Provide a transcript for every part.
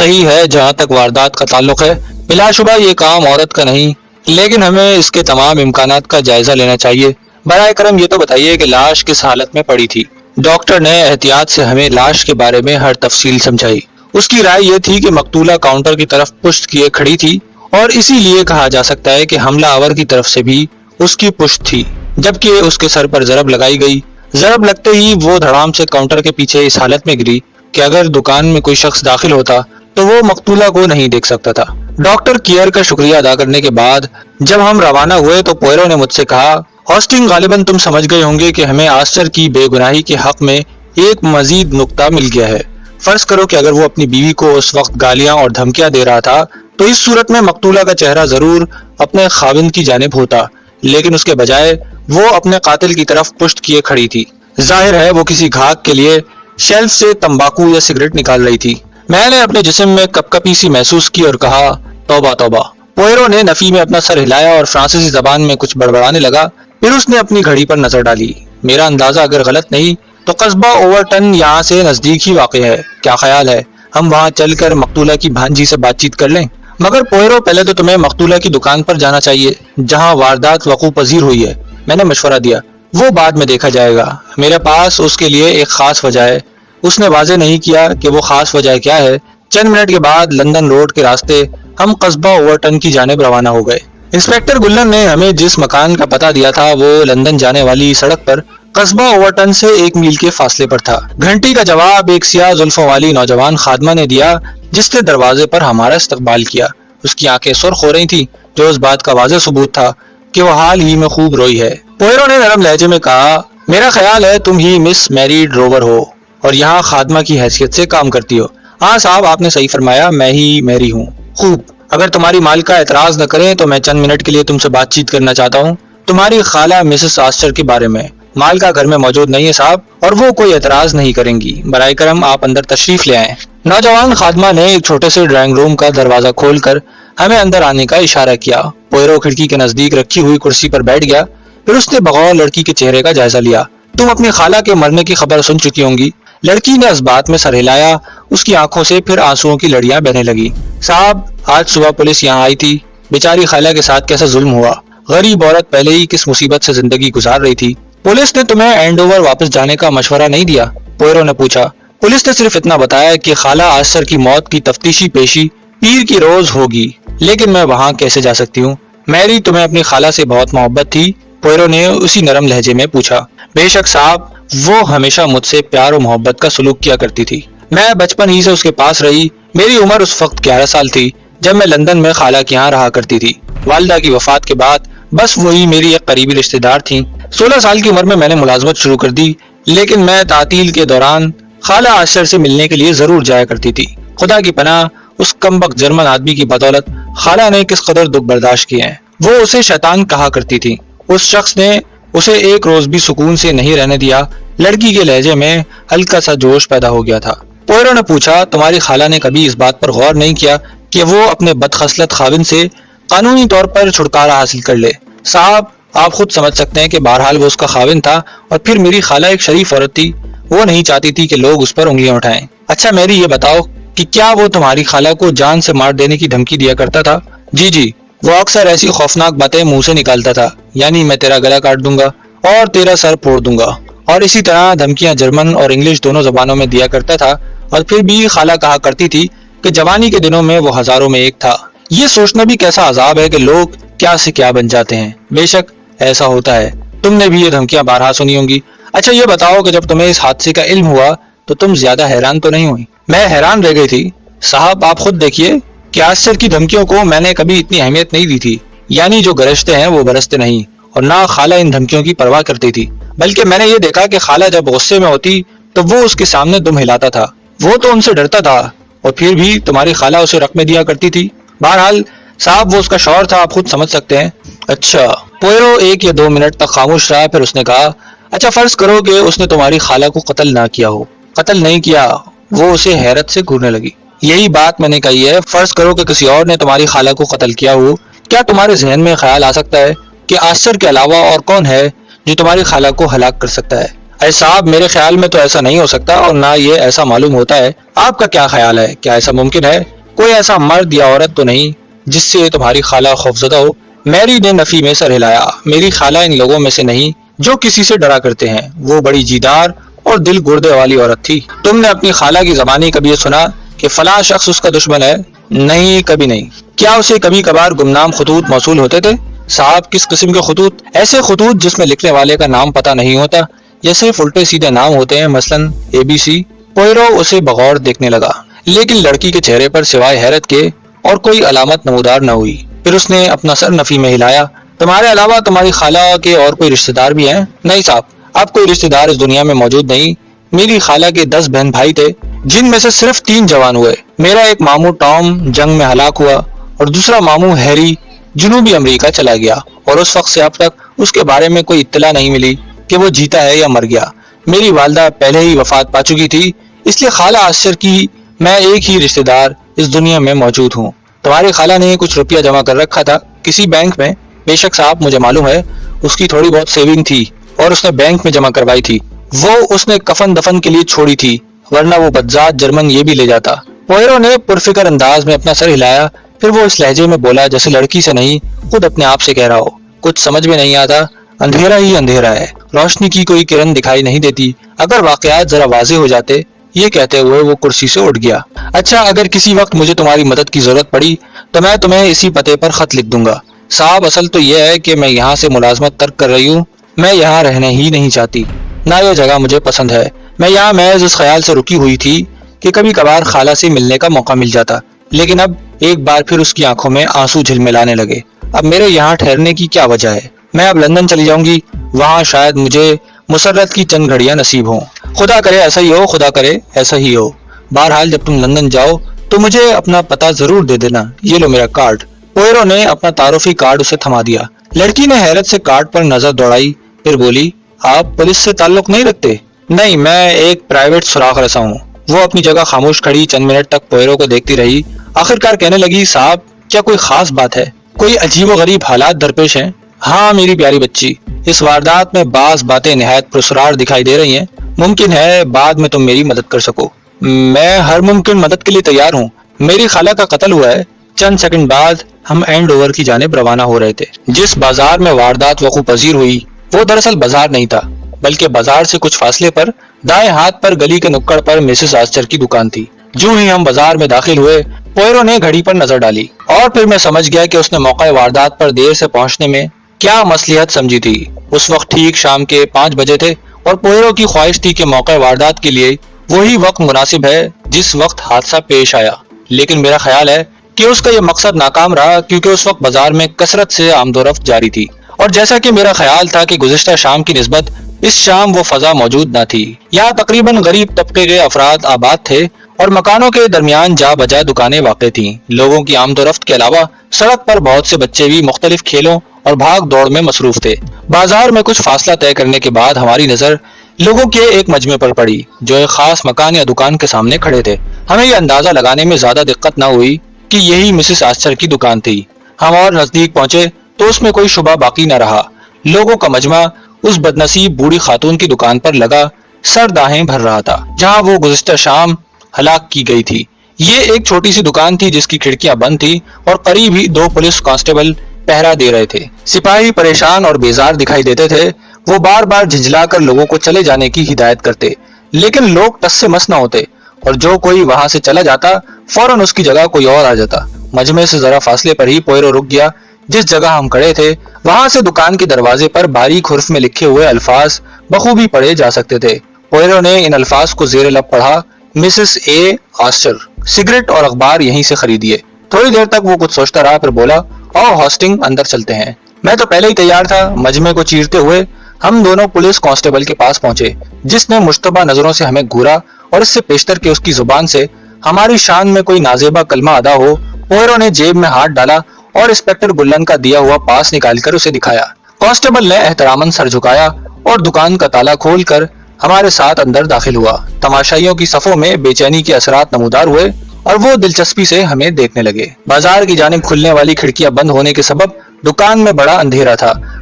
صحیح ہے، جہاں تک واردات کا تعلق ہے بلا شبہ یہ کام عورت کا نہیں، لیکن ہمیں اس کے تمام امکانات کا جائزہ لینا چاہیے۔ براہ کرم یہ تو بتائیے کہ لاش کس حالت میں پڑی تھی؟ ڈاکٹر نے احتیاط سے ہمیں لاش کے بارے میں ہر تفصیل سمجھائی۔ اس کی رائے یہ تھی کہ مقتولہ کاؤنٹر کی طرف پشت کیے کھڑی تھی، اور اسی لیے کہا جا سکتا ہے کہ حملہ آور کی طرف سے بھی اس کی پشت تھی، جبکہ اس کے سر پر ضرب لگائی گئی۔ ضرب لگتے ہی وہ دھڑام سے کاؤنٹر کے پیچھے اس حالت میں گری کہ اگر دکان میں کوئی شخص داخل ہوتا تو وہ مقتولہ کو نہیں دیکھ سکتا تھا۔ ڈاکٹر کیئر کا شکریہ ادا کرنے کے بعد جب ہم روانہ ہوئے تو پوئرو نے مجھ سے کہا، ہاسٹنگ غالباً تم سمجھ گئے ہوں گے کہ ہمیں آسٹر کی بے گناہی کے حق میں ایک مزید نقطہ مل گیا ہے۔ فرض کرو کہ اگر وہ اپنی بیوی کو اس وقت گالیاں اور دھمکیاں دے رہا تھا تو اس صورت میں مقتولہ کا چہرہ ضرور اپنے خاوند کی جانب ہوتا، لیکن اس کے بجائے وہ اپنے قاتل کی طرف پشت کیے کھڑی تھی۔ ظاہر ہے وہ کسی گھاک کے لیے شیلف سے تمباکو یا سگریٹ نکال رہی تھی۔ میں نے اپنے جسم میں کپ کپی سی محسوس کی اور کہا، توبہ توبہ۔ پوئرو نے نفی میں اپنا سر ہلایا اور فرانسیسی زبان میں کچھ بڑبڑانے لگا، پھر اس نے اپنی گھڑی پر نظر ڈالی۔ میرا اندازہ اگر غلط نہیں تو قصبہ اوورٹن یہاں سے نزدیک ہی واقع ہے، کیا خیال ہے ہم وہاں چل کر مقتولہ کی بھانجی سے بات چیت کر لیں؟ مگر پوئرو، پہلے تو تمہیں مقتولہ کی دکان پر جانا چاہیے جہاں واردات وقوع پذیر ہوئی ہے۔ میں نے مشورہ دیا، وہ بعد میں دیکھا جائے گا، میرے پاس اس کے لیے ایک خاص وجہ ہے۔ اس نے واضح نہیں کیا کہ وہ خاص وجہ کیا ہے۔ چند منٹ کے بعد لندن روڈ کے راستے ہم قصبہ اوورٹن کی جانب روانہ ہو گئے۔ انسپیکٹر گلن نے ہمیں جس مکان کا پتہ دیا تھا وہ لندن جانے والی سڑک پر قصبہ اوورٹن سے 1 میل کے فاصلے پر تھا۔ گھنٹی کا جواب ایک سیاہ زلفوں والی نوجوان خادمہ نے دیا جس نے دروازے پر ہمارا استقبال کیا۔ اس کی آنکھیں سرخ ہو رہی تھیں، جو اس بات کا واضح ثبوت تھا کہ وہ حال ہی میں خوب روئی ہے۔ پوئرو نے نرم لہجے میں کہا، میرا خیال ہے تم ہی مس میری ڈروور ہو اور یہاں خادمہ کی حیثیت سے کام کرتی ہو۔ ہاں صاحب، آپ نے صحیح فرمایا، میں ہی میری ہوں۔ خوب، اگر تمہاری مالکہ اعتراض نہ کریں تو میں چند منٹ کے لیے تم سے بات چیت کرنا چاہتا ہوں، تمہاری خالہ مسز آسٹر کے بارے میں۔ مالکہ گھر میں موجود نہیں ہے صاحب، اور وہ کوئی اعتراض نہیں کریں گی۔ برائے کرم آپ اندر تشریف لے آئیں۔ نوجوان خادمہ نے ایک چھوٹے سے ڈرائنگ روم کا دروازہ کھول کر ہمیں اندر آنے کا اشارہ کیا۔ پوئرو کھڑکی کے نزدیک رکھی ہوئی کرسی پر بیٹھ گیا، پھر اس نے بغور لڑکی کے چہرے کا جائزہ لیا۔ تم اپنی خالہ کے مرنے کی خبر سن چکی ہوں گی۔ لڑکی نے اس بات میں سر ہلایا، اس کی آنکھوں سے پھر آنسوؤں کی لڑیاں بہنے لگی۔ صاحب، آج صبح پولیس یہاں آئی تھی، بیچاری خالہ کے ساتھ کیسا ظلم ہوا۔ غریب عورت پہلے ہی کس مصیبت سے زندگی گزار رہی تھی۔ پولیس نے تمہیں ہینڈ اوور واپس جانے کا مشورہ نہیں دیا؟ پوئرو نے پوچھا۔ پولیس نے صرف اتنا بتایا کہ خالہ آسٹر کی موت کی تفتیشی پیشی پیر کی روز ہوگی، لیکن میں وہاں کیسے جا سکتی ہوں؟ میری تمہیں اپنی خالہ سے بہت محبت تھی؟ پوئرو نے اسی نرم لہجے میں پوچھا۔ بے شک صاحب، وہ ہمیشہ مجھ سے پیار و محبت کا سلوک کیا کرتی تھی۔ میں بچپن ہی سے اس کے پاس رہی۔ میری عمر اس وقت 11 سال تھی جب میں لندن میں خالہ کے یہاں رہا کرتی تھی۔ والدہ کی وفات کے بعد بس وہی میری ایک قریبی رشتہ دار تھیں۔ 16 سال کی عمر میں نے ملازمت شروع کر دی، لیکن میں تعطیل کے دوران خالہ آسٹر سے ملنے کے لیے ضرور جایا کرتی تھی۔ خدا کی پناہ، اس کمبخت جرمن آدمی کی بدولت خالہ نے کس قدر دکھ برداشت کیے ہیں۔ وہ اسے شیطان کہا کرتی تھی۔ اس شخص نے اسے ایک روز بھی سکون سے نہیں رہنے دیا۔ لڑکی کے لہجے میں ہلکا سا جوش پیدا ہو گیا تھا۔ پوئرو نے پوچھا، تمہاری خالہ نے کبھی اس بات پر غور نہیں کیا کہ وہ اپنے بدخصلت خاوند سے قانونی طور پر چھٹکارا حاصل کر لے؟ صاحب، آپ خود سمجھ سکتے ہیں کہ بہرحال وہ اس کا خاوند تھا، اور پھر میری خالہ ایک شریف عورت تھی، وہ نہیں چاہتی تھی کہ لوگ اس پر انگلیاں اٹھائیں۔ اچھا میری یہ بتاؤ کہ کیا وہ تمہاری خالہ کو جان سے مار دینے کی دھمکی دیا کرتا تھا؟ جی، وہ اکثر ایسی خوفناک باتیں منہ سے نکالتا تھا، یعنی میں تیرا گلا کاٹ دوں گا اور تیرا سر پھوڑ دوں گا، اور اسی طرح دھمکیاں جرمن اور انگلش دونوں زبانوں میں دیا کرتا تھا۔ اور پھر بھی خالہ کہا کرتی تھی کہ جوانی کے دنوں میں وہ ہزاروں میں ایک تھا۔ یہ سوچنا بھی کیسا عذاب ہے کہ لوگ کیا سے کیا بن جاتے ہیں۔ بے شک ایسا ہوتا ہے، تم نے بھی یہ دھمکیاں بارہا سنی ہوں گی۔ اچھا یہ بتاؤ کہ جب تمہیں اس حادثے کا علم ہوا تو تم زیادہ حیران تو نہیں ہوئی؟ میں حیران رہ گئی تھی صاحب، آپ خود دیکھیے کہ آسٹر کی دھمکیوں کو میں نے کبھی اتنی اہمیت نہیں دی تھی، یعنی جو گرجتے ہیں وہ برستے نہیں، اور نہ خالہ ان دھمکیوں کی پرواہ کرتی تھی، بلکہ میں نے یہ دیکھا کہ خالہ جب غصے میں ہوتی تو وہ اس کے سامنے دم ہلاتا تھا۔ وہ تو ان سے ڈرتا تھا، اور پھر بھی تمہاری خالہ اسے رقمیں دیا کرتی تھی۔ بہرحال صاحب، وہ اس کا شوہر تھا، آپ خود سمجھ سکتے ہیں۔ اچھا، پوئرو 1 یا 2 منٹ تک خاموش رہا، پھر اس نے کہا، اچھا فرض کرو کہ اس نے تمہاری خالہ کو قتل نہ کیا ہو۔ قتل نہیں کیا؟ وہ اسے حیرت سے گھورنے لگی۔ یہی بات میں نے کہی ہے، فرض کرو کہ کسی اور نے تمہاری خالہ کو قتل کیا ہو، کیا تمہارے ذہن میں خیال آ سکتا ہے کہ آسٹر کے علاوہ اور کون ہے جو تمہاری خالہ کو ہلاک کر سکتا ہے؟ اے صاحب میرے خیال میں تو ایسا نہیں ہو سکتا اور نہ یہ ایسا معلوم ہوتا ہے. آپ کا کیا خیال ہے؟ کیا ایسا ممکن ہے؟ کوئی ایسا مرد یا عورت تو نہیں جس سے تمہاری خالہ خوفزدہ ہو؟ میری نے نفی میں سر ہلایا. میری خالہ ان لوگوں میں سے نہیں جو کسی سے ڈرا کرتے ہیں. وہ بڑی جیدار اور دل گردے والی عورت تھی. تم نے اپنی خالہ کی زبانی کبھی یہ سنا کہ فلاں شخص اس کا دشمن ہے؟ نہیں، کبھی نہیں. کیا اسے کبھی کبھار گمنام خطوط موصول ہوتے تھے؟ صاحب کس قسم کے خطوط؟ ایسے خطوط جس میں لکھنے والے کا نام پتہ نہیں ہوتا یا صرف الٹے سیدھے نام ہوتے ہیں، مثلاً ABC. پوئرو اسے بغور دیکھنے لگا لیکن لڑکی کے چہرے پر سوائے حیرت کے اور کوئی علامت نمودار نہ ہوئی. پھر اس نے اپنا سر نفی میں ہلایا. تمہارے علاوہ تمہاری خالہ کے اور کوئی رشتہ دار بھی ہیں؟ نہیں صاحب، اب کوئی رشتہ دار اس دنیا میں موجود نہیں. میری خالہ کے 10 بہن بھائی تھے جن میں سے صرف 3 جوان ہوئے. میرا ایک ماموں ٹام جنگ میں ہلاک ہوا اور دوسرا ماموں ہیری جنوبی امریکہ چلا گیا اور اس وقت سے اب تک اس کے بارے میں کوئی اطلاع نہیں ملی کہ وہ جیتا ہے یا مر گیا. میری والدہ پہلے ہی وفات پا چکی تھی، اس لیے خالہ آسچر کی میں ایک ہی رشتہ دار اس دنیا میں موجود ہوں. تمہاری خالہ نے کچھ روپیہ جمع کر رکھا تھا کسی بینک میں؟ بے شک صاحب، مجھے معلوم ہے. اس کی تھوڑی بہت سیونگ تھی اور اس نے بینک میں جمع کروائی تھی. وہ اس نے کفن دفن کے لیے چھوڑی تھی، ورنہ وہ بدذات جرمن یہ بھی لے جاتا. پوئرو نے پرفکر انداز میں اپنا سر ہلایا. پھر وہ اس لہجے میں بولا جیسے لڑکی سے نہیں خود اپنے آپ سے کہہ رہا ہو. کچھ سمجھ میں نہیں آتا. اندھیرا ہی اندھیرا ہے، روشنی کی کوئی کرن دکھائی نہیں دیتی. اگر واقعات ذرا واضح ہو جاتے. یہ کہتے ہوئے وہ کرسی سے اٹھ گیا. اچھا، اگر کسی وقت مجھے تمہاری مدد کی ضرورت پڑی تو میں تمہیں اسی پتے پر خط لکھ دوں گا. صاحب اصل تو یہ ہے کہ میں یہاں سے ملازمت ترک کر رہی ہوں. میں یہاں رہنے ہی نہیں چاہتی، نہ یہ جگہ مجھے پسند ہے. میں یہاں محض اس خیال سے رکی ہوئی تھی کہ کبھی کبھار خالہ سے ملنے کا موقع مل جاتا، لیکن اب ایک بار پھر اس کی آنکھوں میں آنسو جھلملانے لگے. اب میرے یہاں ٹھہرنے کی کیا وجہ ہے؟ میں اب لندن چلی جاؤں گی. وہاں شاید مجھے مسرت کی چند گھڑیاں نصیب ہوں. خدا کرے ایسا ہی ہو، خدا کرے ایسا ہی ہو. بہرحال جب تم لندن جاؤ تو مجھے اپنا پتہ ضرور دے دینا. یہ لو میرا کارڈ. پوئرو نے اپنا تعارفی کارڈ اسے تھما دیا. لڑکی نے حیرت سے کارڈ پر نظر دوڑائی، پھر بولی آپ پولیس سے تعلق نہیں رکھتے؟ نہیں، میں ایک پرائیویٹ سراغ رسا ہوں. وہ اپنی جگہ خاموش کھڑی چند منٹ تک پوئرو کو دیکھتی رہی. آخرکار کہنے لگی صاحب کیا کوئی خاص بات ہے؟ کوئی عجیب و غریب حالات درپیش ہیں؟ ہاں میری پیاری بچی، اس واردات میں بعض باتیں نہایت پرسرار دکھائی دے رہی ہیں. ممکن ہے بعد میں تم میری مدد کر سکو. میں ہر ممکن مدد کے لیے تیار ہوں. میری خالہ کا قتل ہوا ہے. چند سیکنڈ بعد ہم اینڈ اوور کی جانب روانہ ہو رہے تھے. جس بازار میں واردات وقوع پذیر ہوئی وہ دراصل بازار نہیں تھا، بلکہ بازار سے کچھ فاصلے پر دائیں ہاتھ پر گلی کے نکڑ پر مسز آسچر کی دکان تھی. جو ہی ہم بازار میں داخل ہوئے پوئرو نے گھڑی پر نظر ڈالی اور پھر میں سمجھ گیا کہ اس نے موقع واردات پر دیر سے پہنچنے میں کیا مصلحت سمجھی تھی. اس وقت ٹھیک شام کے 5 بجے تھے اور پوئرو کی خواہش تھی کہ موقع واردات کے لیے وہی وقت مناسب ہے جس وقت حادثہ پیش آیا. لیکن میرا خیال ہے کہ اس کا یہ مقصد ناکام رہا، کیونکہ اس وقت بازار میں کثرت سے آمد و رفت جاری تھی اور جیسا کہ میرا خیال تھا کہ گزشتہ شام کی نسبت اس شام وہ فضا موجود نہ تھی. یہاں تقریباً غریب طبقے کے افراد آباد تھے اور مکانوں کے درمیان جا بجا دکانیں واقع تھیں. لوگوں کی آمد و رفت کے علاوہ سڑک پر بہت سے بچے بھی مختلف کھیلوں اور بھاگ دوڑ میں مصروف تھے. بازار میں کچھ فاصلہ طے کرنے کے بعد ہماری نظر لوگوں کے ایک مجمع پر پڑی جو ایک خاص مکان یا دکان کے سامنے کھڑے تھے. ہمیں یہ اندازہ لگانے میں زیادہ دقت نہ ہوئی کہ یہی مسز آسچر کی دکان تھی. ہم اور نزدیک پہنچے تو اس میں کوئی شبہ باقی نہ رہا. لوگوں کا مجمع اس بدنصیب بوڑھی خاتون کی دکان پر لگا سر داہیں بھر رہا تھا جہاں وہ گزشتہ شام ہلاک کی گئی تھی. یہ ایک چھوٹی سی دکان تھی جس کی کھڑکیاں بند تھی اور قریب ہی 2 پولیس کانسٹیبل پہرا دے رہے تھے. سپاہی پریشان اور بیزار دکھائی دیتے تھے. وہ بار بار جھنجھلا کر لوگوں کو چلے جانے کی ہدایت کرتے، لیکن لوگ ٹس سے مس نہ ہوتے اور جو کوئی وہاں سے چلا جاتا فوراً اس کی جگہ کوئی اور آ جاتا. مجمع سے ذرا فاصلے پر ہی پوئرو رک گیا. جس جگہ ہم کھڑے تھے وہاں سے دکان کے دروازے پر باریک حرف میں لکھے ہوئے الفاظ بخوبی پڑھے جا سکتے تھے. پوئرو نے ان الفاظ کو زیر لب پڑھا، مسز اے آسچر، سگریٹ اور اخبار یہیں سے خریدیے. تھوڑی دیر تک وہ کچھ سوچتا رہا، پھر بولا آؤ ہاسٹنگ اندر چلتے ہیں. میں تو پہلے ہی تیار تھا. مجمع کو چیرتے ہوئے ہم دونوں پولیس کانسٹیبل کے پاس پہنچے جس نے مشتبہ نظروں سے ہمیں گھورا اور اس سے پیشتر کے اس کی زبان سے ہماری شان میں کوئی نازیبا کلمہ ادا ہو. پوئرو نے جیب میں ہاتھ ڈالا اور انسپکٹر گلن کا دیا ہوا پاس نکال کر اسے دکھایا. کانسٹیبل نے احتراماً سر جھکایا اور دکان کا تالا کھول کر ہمارے ساتھ اندر داخل ہوا. تماشائیوں کی صفوں میں بے چینی کے اثرات نمودار ہوئے اور وہ دلچسپی سے ہمیں دیکھنے لگے. بازار کی جانب کھلنے والی کھڑکیاں بند ہونے کے سبب دکان میں بڑا اندھیرا تھا.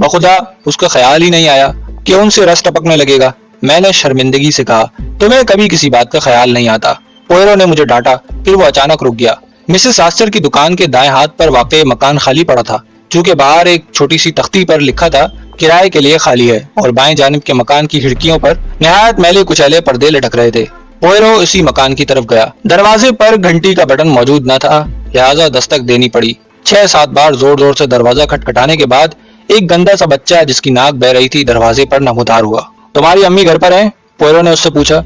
بخدا اس کا خیال ہی نہیں آیا کہ ان سے رس ٹپکنے لگے گا۔ میں نے شرمندگی سے کہا، تمہیں کبھی کسی بات کا خیال نہیں آتا۔ پوئرو نے مجھے ڈانٹا، پھر وہ اچانک رک گیا۔ مسز آسٹر کی دکان کے دائیں ہاتھ پر واقع مکان خالی پڑا تھا، چونکہ باہر ایک چھوٹی سی تختی پر لکھا تھا کرائے کے لیے خالی ہے، اور بائیں جانب کے مکان کی کھڑکیوں پر نہایت میلے کچیلے پردے لٹک رہے تھے۔ پوئرو اسی مکان کی طرف گیا۔ دروازے پر گھنٹی کا بٹن موجود نہ تھا، لہذا دستک دینی پڑی۔ 6-7 بار زور زور سے دروازہ کھٹکھٹانے کے بعد ایک گندا سا بچہ جس کی ناک بہ رہی تھی دروازے پر نمودار ہوا۔ تمہاری امی گھر پر ہیں؟ پوئرو نے اس سے پوچھا۔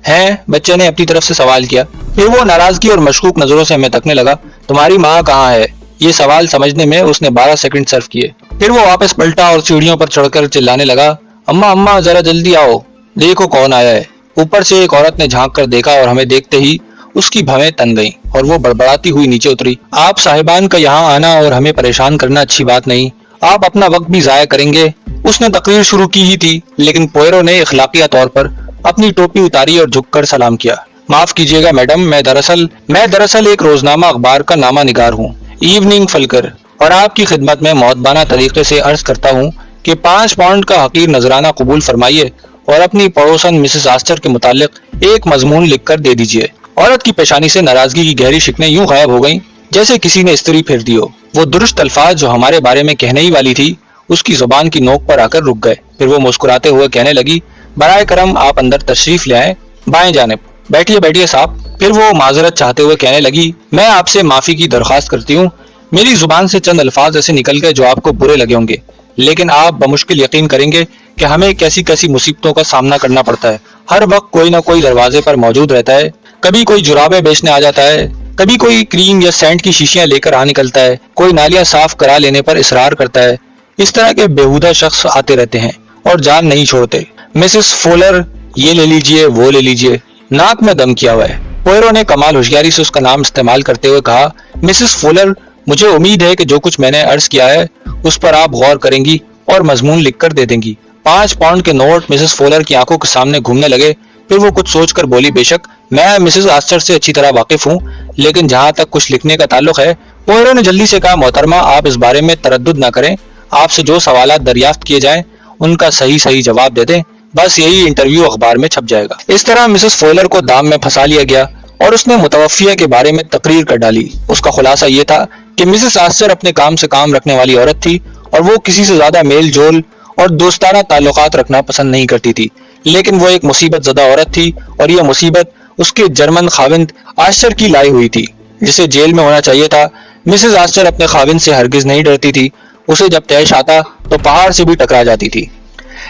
ہیں؟ بچے نے اپنی طرف سے سوال کیا۔ پھر وہ ناراضگی اور مشکوک نظروں سے ہمیں تکنے لگا۔ تمہاری ماں کہاں ہے؟ یہ سوال سمجھنے میں اس نے 12 سیکنڈ صرف کیے۔ پھر وہ واپس پلٹا اور سیڑھیوں پر چڑھ کر چلانے لگا، اماں ذرا جلدی آؤ، دیکھو کون آیا ہے۔ اوپر سے ایک عورت نے جھانک کر دیکھا اور ہمیں دیکھتے ہی اس کی بھویں تن گئیں اور وہ بڑبڑاتی ہوئی نیچے اتری۔ آپ صاحبان کا یہاں آنا اور ہمیں پریشان کرنا اچھی بات نہیں، آپ اپنا وقت بھی ضائع کریں گے۔ اس نے تقریر شروع کی ہی تھی، لیکن پوئرو نے اخلاقیہ طور پر اپنی ٹوپی اتاری اور جھک کر سلام کیا۔ معاف کیجیے گا میڈم، میں دراصل ایک روزنامہ اخبار کا نامہ نگار ہوں، ایوننگ فلکر، اور آپ کی خدمت میں مؤدبانہ طریقے سے عرض کرتا ہوں کہ 5 پاؤنڈ کا حقیر نذرانہ قبول فرمائیے اور اپنی پڑوسن مسز آسٹر کے متعلق ایک مضمون لکھ کر دے دیجیے۔ عورت کی پیشانی سے ناراضگی کی گہری شکنیں یوں غائب ہو گئیں جیسے کسی نے استری پھیر دی ہو۔ وہ درست الفاظ جو ہمارے بارے میں کہنے ہی والی تھی اس کی زبان کی نوک پر آ کر رک گئے۔ پھر وہ مسکراتے ہوئے کہنے لگی، برائے کرم آپ اندر تشریف لے آئیں، بائیں جانب۔ بیٹھیے صاحب۔ پھر وہ معذرت چاہتے ہوئے کہنے لگی، میں آپ سے معافی کی درخواست کرتی ہوں، میری زبان سے چند الفاظ ایسے نکل گئے جو آپ کو برے لگے ہوں گے، لیکن آپ بمشکل یقین کریں گے کہ ہمیں کیسی مصیبتوں کا سامنا کرنا پڑتا ہے۔ ہر وقت کوئی نہ کوئی دروازے پر موجود رہتا ہے، کبھی کوئی جرابیں بیچنے آ جاتا ہے، کبھی کوئی کریم یا سینٹ کی شیشیاں لے کر آ نکلتا ہے، کوئی نالیاں صاف کرا لینے پر اصرار کرتا ہے۔ اس طرح کے بےہودہ شخص آتے رہتے ہیں اور جان نہیں چھوڑتے۔ مسز فولر یہ لے لیجئے، وہ لے لیجئے، ناک میں دم کیا ہوا ہے۔ پوئرو نے کمال ہوشیاری سے اس کا نام استعمال کرتے ہوئے کہا، مسز فولر، مجھے امید ہے کہ جو کچھ میں نے عرض کیا ہے اس پر آپ غور کریں گی اور مضمون لکھ کر دے دیں گی۔ 5 پاؤنڈ کے نوٹ مسز فولر کی آنکھوں کے سامنے گھومنے لگے۔ پھر وہ کچھ سوچ کر بولی، بے شک میں مسز آسٹر سے اچھی طرح واقف ہوں، لیکن جہاں تک کچھ لکھنے کا تعلق ہے۔ پوئرو نے جلدی سے کہا، محترمہ آپ اس بارے میں تردد نہ کریں، آپ سے جو سوالات دریافت کیے جائیں ان کا صحیح جواب دے دیں، بس یہی انٹرویو اخبار میں چھپ جائے گا۔ اس طرح مسز فولر کو دام میں پھنسا لیا گیا اور اس نے متوفیہ کے بارے میں تقریر کر ڈالی۔ اس کا خلاصہ یہ تھا کہ مسز آسٹر اپنے کام سے کام رکھنے والی عورت تھی اور وہ کسی سے زیادہ میل جول اور دوستانہ تعلقات رکھنا پسند نہیں کرتی تھی، لیکن وہ ایک مصیبت زدہ عورت تھی اور یہ مصیبت اس کے جرمن خاوند آسٹر کی لائی ہوئی تھی، جسے جیل میں ہونا چاہیے تھا۔ مسز آسٹر اپنے خاوند سے ہرگز نہیں ڈرتی تھی، اسے جب طیش آتا تو پہاڑ سے بھی ٹکرا جاتی تھی،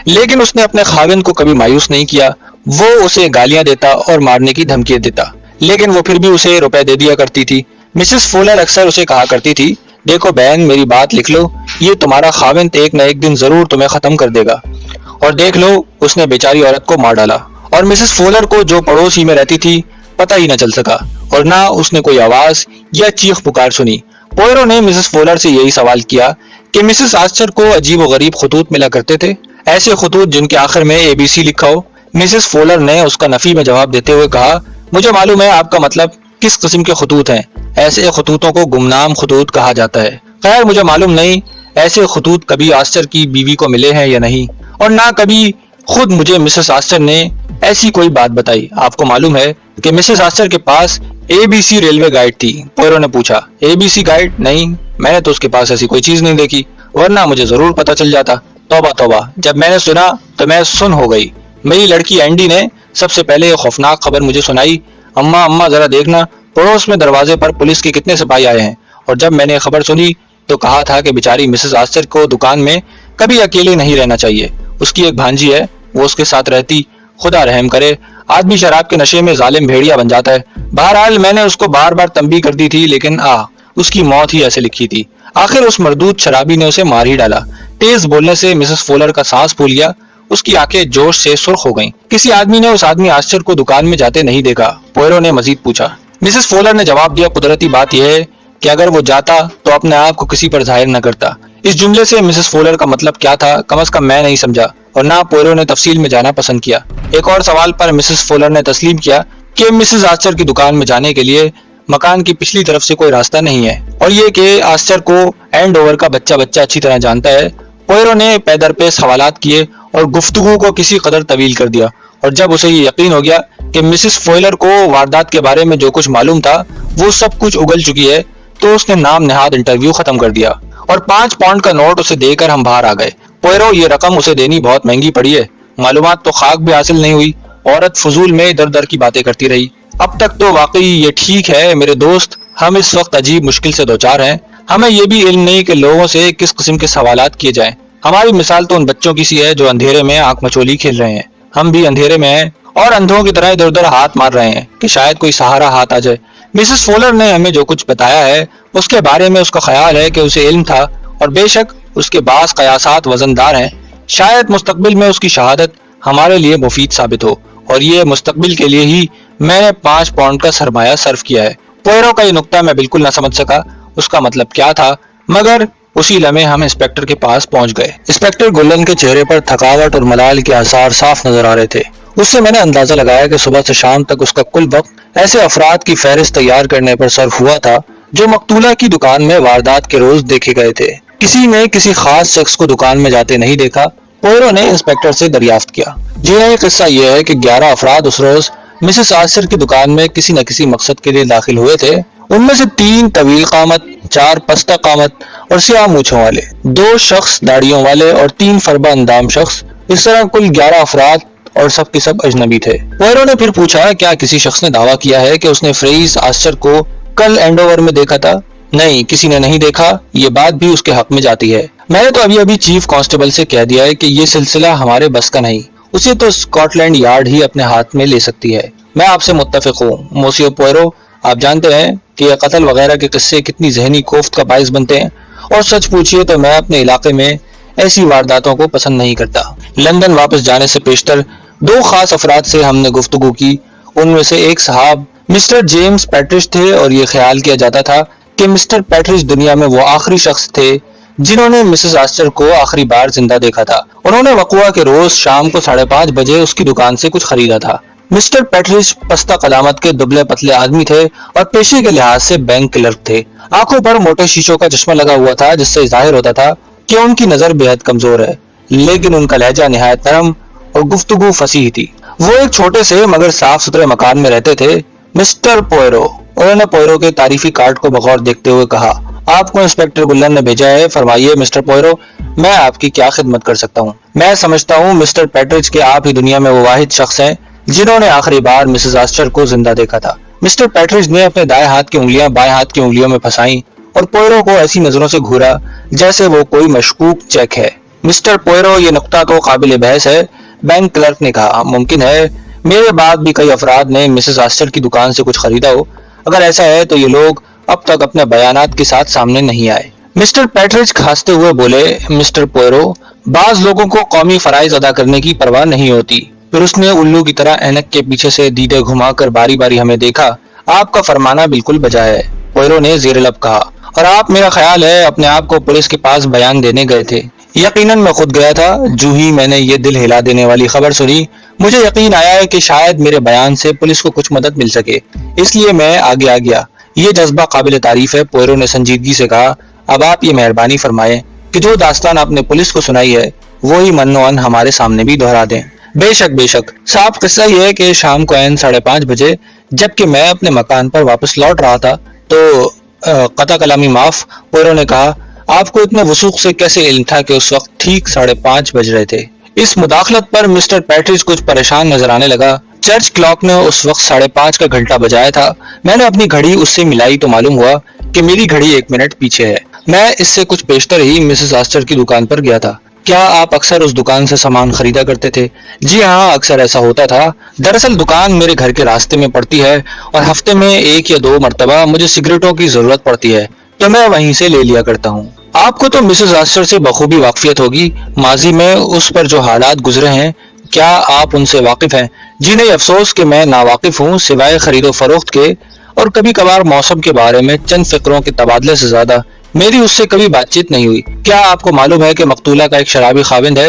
لیکن اس نے اپنے خاوند کو کبھی مایوس نہیں کیا۔ وہ اسے گالیاں دیتا اور مارنے کی دھمکیاں دیتا، لیکن وہ پھر بھی اسے روپے دے دیا کرتی تھی۔ مسز فولر اکثر اسے کہا کرتی تھی، دیکھو بہن میری بات لکھ لو، یہ تمہارا خاوند ایک نہ ایک دن ضرور تمہیں ختم کر دے گا، اور دیکھ لو اس نے بیچاری عورت کو مار ڈالا۔ اور مسز فولر کو جو پڑوس ہی میں رہتی تھی پتہ ہی نہ چل سکا اور نہ اس نے کوئی آواز یا چیخ پکار سنی۔ پوئرو نے مسز فولر سے یہی سوال کیا کہ مسز آسٹر کو عجیب و غریب خطوط ملا کرتے تھے، ایسے خطوط جن کے آخر میں ABC لکھا ہو۔ مسز فولر نے اس کا نفی میں جواب دیتے ہوئے کہا، مجھے معلوم ہے آپ کا مطلب کس قسم کے خطوط ہیں، ایسے خطوطوں کو گمنام خطوط کہا جاتا ہے۔ خیر مجھے معلوم نہیں ایسے خطوط کبھی آسٹر کی بیوی کو ملے ہیں یا نہیں، اور نہ کبھی خود مجھے مسز آسٹر نے ایسی کوئی بات بتائی۔ آپ کو معلوم ہے کہ مسز آسٹر کے پاس ABC ریلوے گائیڈ تھی؟ پوئرو نے پوچھا۔ ABC guide? نہیں، میں نے تو اس کے پاس ایسی کوئی چیز نہیں دیکھی، ورنہ مجھے ضرور پتہ چل جاتا۔ توبہ، جب میں نے سنا تو میں سن ہو گئی۔ میری لڑکی اینڈی نے سب سے پہلے یہ خوفناک خبر مجھے سنائی، اماں ذرا دیکھنا پڑوس میں دروازے پر پولیس کے کتنے سپاہی آئے ہیں۔ اور جب میں نے خبر سنی تو کہا تھا کہ بیچاری مسز آسٹر کو دکان میں کبھی اکیلے نہیں رہنا چاہیے، اس کی ایک بھانجی ہے، وہ اس کے ساتھ رہتی۔ خدا رحم کرے، آدمی شراب کے نشے میں ظالم بھیڑیا بن جاتا ہے۔ بہرحال میں نے اس کو بار بار تنبیہ کر دی تھی، لیکن اس کی موت ہی ایسے لکھی تھی۔ آخر اس مردود شرابی نے اسے مار ہی ڈالا۔ تیز بولنے سے مسز فولر کا سانس پھول گیا، اس کی آنکھیں جوش سے سرخ ہو گئیں۔ کسی آدمی نے اس آدمی آسٹر کو دکان میں جاتے نہیں دیکھا؟ پوئرو نے مزید پوچھا۔ مسز فولر نے جواب دیا، قدرتی بات یہ ہے کہ اگر وہ جاتا تو اپنے آپ کو کسی پر ظاہر نہ کرتا۔ اس جملے سے مسز فولر کا مطلب کیا تھا کم از کم میں نہیں سمجھا، اور نہ پوئرو نے تفصیل میں جانا پسند کیا۔ ایک اور سوال پر مسز فولر نے تسلیم کیا کہ مسز آسٹر کی دکان میں جانے کے لیے مکان کی پچھلی طرف سے کوئی راستہ نہیں ہے، اور یہ کہ آسٹر کو اینڈ اوور کا بچہ اچھی طرح جانتا ہے پوئرو نے پے در پے سوالات کیے اور گفتگو کو کسی قدر طویل کر دیا، اور جب اسے یہ یقین ہو گیا کہ مسز فوئلر کو واردات کے بارے میں جو کچھ معلوم تھا وہ سب کچھ اگل چکی ہے، تو اس نے نام نہاد انٹرویو ختم کر دیا اور 5 پاؤنڈ کا نوٹ اسے دے کر ہم باہر آ گئے۔ پوئرو، یہ رقم اسے دینی بہت مہنگی پڑی ہے، معلومات تو خاک بھی حاصل نہیں ہوئی، عورت فضول میں ادھر ادھر کی باتیں کرتی رہی۔ اب تک تو واقعی یہ ٹھیک ہے میرے دوست، ہم اس وقت عجیب مشکل سے دوچار ہیں، ہمیں یہ بھی علم نہیں کہ لوگوں سے کس قسم کے سوالات کیے جائیں۔ ہماری مثال تو ان بچوں کی سی ہے جو اندھیرے میں آنکھ مچولی کھیل رہے ہیں، ہم بھی اندھیرے میں ہیں اور اندھوں کی طرح ادھر ادھر ہاتھ مار رہے ہیں کہ شاید کوئی سہارا ہاتھ آ جائے۔ مسز فولر نے ہمیں جو کچھ بتایا ہے اس کے بارے میں اس کا خیال ہے کہ اسے علم تھا، اور بے شک اس کے بعض قیاسات وزندار ہیں، شاید مستقبل میں اس کی شہادت ہمارے لیے مفید ثابت ہو، اور یہ مستقبل کے لیے ہی میں نے 5 پاؤنڈ کا سرمایہ صرف کیا ہے۔ پوئرو کا یہ نکتہ میں بالکل نہ سمجھ سکا اس کا مطلب کیا تھا، مگر اسی لمحے ہم انسپیکٹر کے پاس پہنچ گئے۔ انسپیکٹر گلن کے چہرے پر تھکاوٹ اور ملال کے آثار صاف نظر آ رہے تھے۔ اس سے میں نے اندازہ لگایا کہ صبح سے شام تک اس کا کل وقت ایسے افراد کی فہرست تیار کرنے پر صرف ہوا تھا جو مقتولہ کی دکان میں واردات کے روز دیکھے گئے تھے۔ کسی نے کسی خاص شخص کو دکان میں جاتے نہیں دیکھا۔ پوئرو نے انسپیکٹر سے دریافت کیا۔ جی ہاں، قصہ یہ ہے کہ 11 افراد اس روز مسز آرچر کی دکان میں کسی نہ کسی مقصد کے لیے داخل ہوئے تھے۔ ان میں سے 3 طویل قامت، 4 پستہ قامت اور سیاہ مونچھوں والے، 2 شخص داڑھیوں والے اور 3 فربہ اندام شخص، اس طرح کل 11 افراد اور سب کے سب اجنبی تھے۔ پوئرو نے پھر پوچھا، کیا کسی شخص نے دعویٰ کیا ہے کہ اس نے فریز آرچر کو کل اینڈوور میں دیکھا تھا؟ نہیں، کسی نے نہیں دیکھا، یہ بات بھی اس کے حق میں جاتی ہے۔ میں نے تو ابھی چیف کانسٹیبل سے کہہ دیا ہے کہ یہ سلسلہ ہمارے بس کا نہیں، اسے تو اسکاٹ لینڈ یارڈ ہی اپنے ہاتھ میں لے سکتی ہے۔ میں آپ سے متفق ہوں موسیو پوئرو، آپ جانتے ہیں کہ یہ قتل وغیرہ کے قصے کتنی ذہنی کوفت کا باعث بنتے ہیں، اور سچ پوچھئے تو میں اپنے علاقے میں ایسی وارداتوں کو پسند نہیں کرتا۔ لندن واپس جانے سے پیشتر 2 خاص افراد سے ہم نے گفتگو کی، ان میں سے ایک صاحب مسٹر جیمز پیٹرچ تھے، اور یہ خیال کیا جاتا تھا کہ مسٹر پیٹرچ دنیا میں وہ آخری شخص تھے جنہوں نے مسز آرچر کو آخری بار زندہ دیکھا تھا۔ انہوں نے وقوع کے روز شام کو 5:30 بجے اس کی دکان سے کچھ خریدا تھا۔ مسٹر پیٹرچ پستہ قدامت کے دبلے پتلے آدمی تھے اور پیشے کے لحاظ سے بینک کلرک تھے۔ آنکھوں پر موٹے شیشوں کا چشمہ لگا ہوا تھا جس سے ظاہر ہوتا تھا کہ ان کی نظر بے حد کمزور ہے، لیکن ان کا لہجہ نہایت نرم اور گفتگو فصیح تھی۔ وہ ایک چھوٹے سے مگر صاف ستھرے مکان میں رہتے تھے۔ مسٹر پوئرو، انہوں نے پوئرو کے تعریفی کارڈ کو بغور دیکھتے ہوئے کہا، آپ کو انسپیکٹر گلن نے بھیجا ہے، فرمائیے مسٹر پوئرو، میں آپ کی کیا خدمت کر سکتا ہوں؟ میں سمجھتا ہوں مسٹر پیٹرچ کے آپ ہی دنیا میں وہ واحد شخص ہیں جنہوں نے آخری بار مسز آرچر کو زندہ دیکھا تھا۔ مسٹر پیٹرچ نے اپنے دائیں ہاتھ کی انگلیاں بائیں ہاتھ کی انگلیوں میں پھنسائیں اور پوئرو کو ایسی نظروں سے گھورا جیسے وہ کوئی مشکوک چیک ہے۔ مسٹر پوئرو، یہ نقطہ تو قابل بحث ہے، بینک کلرک نے کہا، ممکن ہے میرے بعد بھی کئی افراد نے مسز آرچر کی دکان سے کچھ خریدا ہو، اگر ایسا ہے تو یہ لوگ اب تک اپنے بیانات کے ساتھ سامنے نہیں آئے۔ مسٹر پیٹرچ کھانستے ہوئے بولے، مسٹر پوئرو، بعض لوگوں کو قومی فرائض ادا کرنے کی پرواہ نہیں ہوتی۔ پھر اس نے الو کی طرح اینک کے پیچھے سے دیدے گھما کر باری باری ہمیں دیکھا۔ آپ کا فرمانا بالکل بجا ہے، پوئرو نے زیر لب کہا، اور آپ، میرا خیال ہے، اپنے آپ کو پولیس کے پاس بیان دینے گئے تھے۔ یقیناً میں خود گیا تھا۔ جو ہی میں نے یہ دل ہلا دینے والی خبر سنی، مجھے یقین آیا ہے کہ شاید میرے بیان سے پولیس کو کچھ مدد مل سکے، اس لیے میں آگے آ گیا۔ یہ جذبہ قابل تعریف ہے، پوئرو نے سنجیدگی سے کہا۔ اب آپ یہ مہربانی فرمائیں کہ جو داستان آپ نے پولیس کو سنائی ہے وہی من و ان ہمارے سامنے بھی دہرا دیں۔ بے شک بے شک صاحب، قصہ یہ ہے کہ شام کو عین 5:30 بجے جبکہ میں اپنے مکان پر واپس لوٹ رہا تھا تو قطع کلامی معاف، پوئرو نے کہا، آپ کو اتنے وثوق سے کیسے علم تھا کہ اس وقت ٹھیک 5:30 بج رہے تھے؟ اس مداخلت پر مسٹر پیٹرچ کچھ پریشان نظر آنے لگا۔ چرچ کلاک نے اس وقت 5:30 کا گھنٹہ بجایا تھا۔ میں نے اپنی گھڑی اس سے ملائی تو معلوم ہوا کہ میری گھڑی 1 منٹ پیچھے ہے۔ میں اس سے کچھ پیشتر ہی مسز آرچر کی دکان پر گیا تھا۔ کیا آپ اکثر اس دکان سے سامان خریدا کرتے تھے؟ جی ہاں، اکثر ایسا ہوتا تھا۔ دراصل دکان میرے گھر کے راستے میں پڑتی ہے اور ہفتے میں 1 یا 2 مرتبہ مجھے سگریٹوں کی ضرورت پڑتی ہے تو میں وہیں سے لے لیا کرتا ہوں۔ آپ کو تو مسز آرچر سے بخوبی واقفیت ہوگی، ماضی میں اس پر جو حالات گزرے ہیں، کیا آپ ان سے واقف ہیں؟ جی نہیں، افسوس کہ میں ناواقف ہوں، سوائے خرید و فروخت کے اور کبھی کبھار موسم کے بارے میں چند فکروں کے تبادلے سے زیادہ میری اس سے کبھی بات چیت نہیں ہوئی۔ کیا آپ کو معلوم ہے کہ مقتولہ کا ایک شرابی خاوند ہے